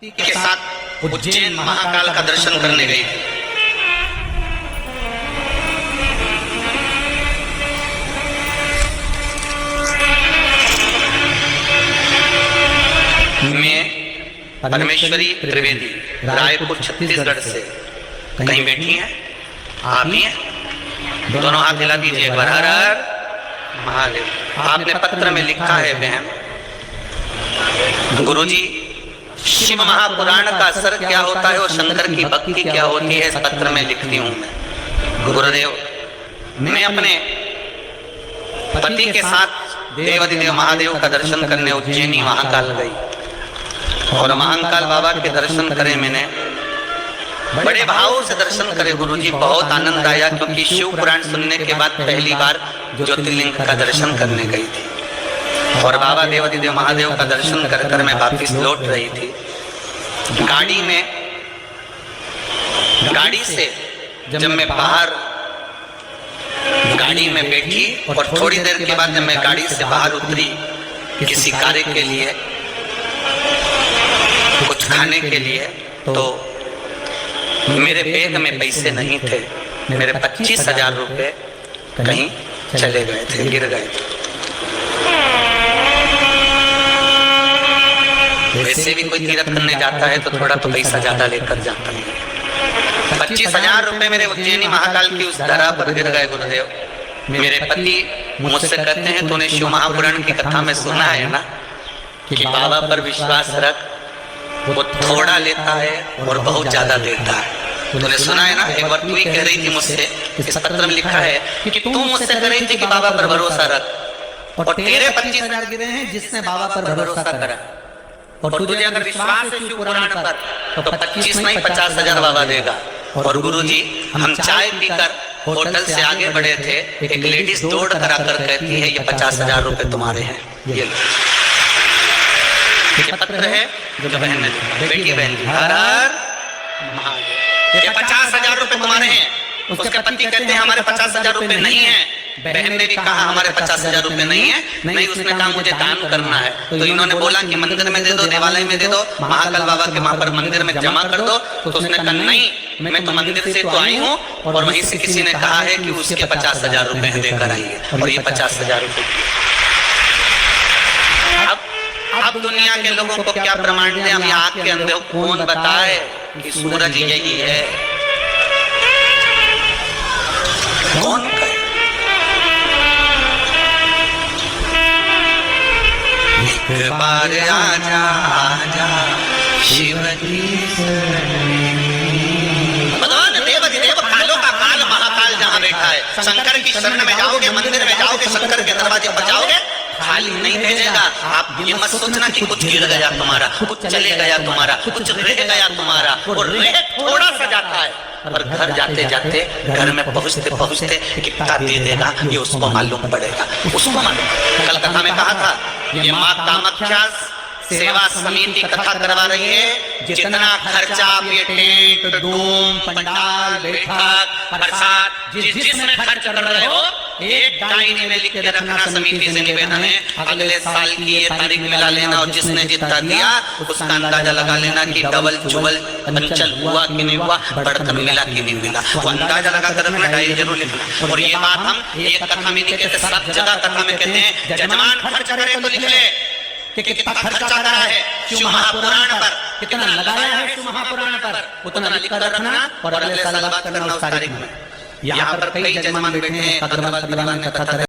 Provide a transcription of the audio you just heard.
के साथ उज्जैन महाकाल का दर्शन करने गई थी। मैं परमेश्वरी त्रिवेदी रायपुर छत्तीसगढ़ से कहीं बैठी हैं, आप ही हैं? दोनों हाथ हिला दीजिए एक बार। हर हर महादेव। आपने पत्र में लिखा है बहन, गुरुजी शिव महापुराण का असर क्या होता है और शंकर की भक्ति क्या होती है, इस पत्र में लिखती हूँ मैं। गुरुदेव, मैं अपने पति के साथ देवाधिदेव महादेव का दर्शन करने उज्जैनी महाकाल गई और महाकाल बाबा के दर्शन करे मैंने, बड़े भाव से दर्शन करे गुरुजी। बहुत आनंद आया क्योंकि शिव पुराण सुनने के बाद पहली बार ज्योतिर्लिंग का दर्शन करने गई थी और बाबा देवाधिदेव महादेव का दर्शन कर कर मैं वापिस लौट रही थी। गाड़ी से जब मैं बाहर गाड़ी में बैठी और थोड़ी देर के बाद जब मैं गाड़ी से बाहर उतरी किसी कार्य के लिए, कुछ खाने के लिए, तो मेरे बैग में पैसे नहीं थे। मेरे 25,000 रुपए कहीं चले गए थे, गिर गए थे। वैसे भी कोई तीर्थ करने जाता है तो थोड़ा तो पैसा ज्यादा लेकर जाता है। 25,000 रुपए मेरे उज्जैनी महाकाल की उस धरा पर गिर गए गुरुदेव। मेरे पति मुझसे कहते हैं, तूने शिव महापुराण की कथा में सुना है ना कि बाबा पर विश्वास रख, वो थोड़ा लेता है और बहुत ज्यादा देता है। तूने सुना है ना? एक बार तू ही कह रही थी मुझसे, इस पत्र में लिखा है कि तू मुझसे कह रही थी कि बाबा पर भरोसा रख और तेरे 25,000 गिरे हैं जिसने बाबा पर भरोसा करा, और तुझे अगर विश्वास है शिव पुराण पर तो 25 नहीं 50,000 बाबा देगा। और गुरुजी, हम चाय पीकर होटल से आगे बढ़े थे, एक लेडीज दौड़ कर आकर कहती है ये 50,000 रुपए तुम्हारे हैं, ये पत्र है जो बहन ने, बेटी बहन, हर हर महादेव। ये 50,000 रुपए तुम्हारे हैं। उसके पति कहते हैं हमारे 50,000 रुपए नहीं है। बहन ने भी कहा हमारे 50,000 रुपए नहीं है। नहीं, उसने कहा मुझे दान करना है। तो इन्होंने बोला कि मंदिर में दे दो, देवालय में दे दो, महाकाल बाबा के वहां पर मंदिर में जमा कर दो। तो उसने कहा नहीं, मैं तो मंदिर से तो आई हूँ और वहीं से किसी ने कहा है कि उसके 50,000 रुपए देकर आइए, और ये 50,000 रुपए। अब दुनिया के लोगों को क्या प्रमाण दें? हम आँख के अंधे कौन बताए कि सूरज यही है? कौन कहे? एक बार आजा आजा शिव जी, भगवान देवाधिदेव कालों का काल महाकाल जहाँ बैठा है। शंकर की शरण में जाओगे, मंदिर में जाओगे, शंकर के दरवाजे बजाओगे, खाली नहीं भेजेगा। आप ये मत सोचना कि कुछ गिर गया तुम्हारा, कुछ चले गया तुम्हारा, कुछ रह गया तुम्हारा, और रह थोड़ा सा जाता है, पर घर जाते जाते, घर में पहुंचते पहुंचते कितना दे देगा ये उसको मालूम पड़ेगा, उसको मालूम। कल कथा में कहा था ये माँ कामाख्या सेवा समिति कथा करवा रही है। जितना खर्चा आप ये टेंट, डोम, पंडाल, बैठक, प्रसाद जिसमें खर्च कर रहे हो, एक डायरी में लिख के रखना। समिति से निवेदन है, अगले साल की ये तारीख मिला लेना और जिसने जितना दिया उसका अंदाजा लगा लेना कि डबल चुबल पंचल हुआ कि नहीं हुआ, बढ़कर मिला कि नहीं मिला, वो अंदाजा लगा कर रखना, डायरी जरूर लिखना। और ये बात हम एक कथा में नहीं कहते, सब जगह कथा में कहते हैं जजमान खर्च करे तो लिख ले कि कितना खर्चा करा है शिव महापुराण पर, कितना लगाया है शिव महापुराण पर, उतना लिखकर रखना और अगले साल बात करना उस तारीख में। यहाँ पर कई जजमान बैठे हैं, कथा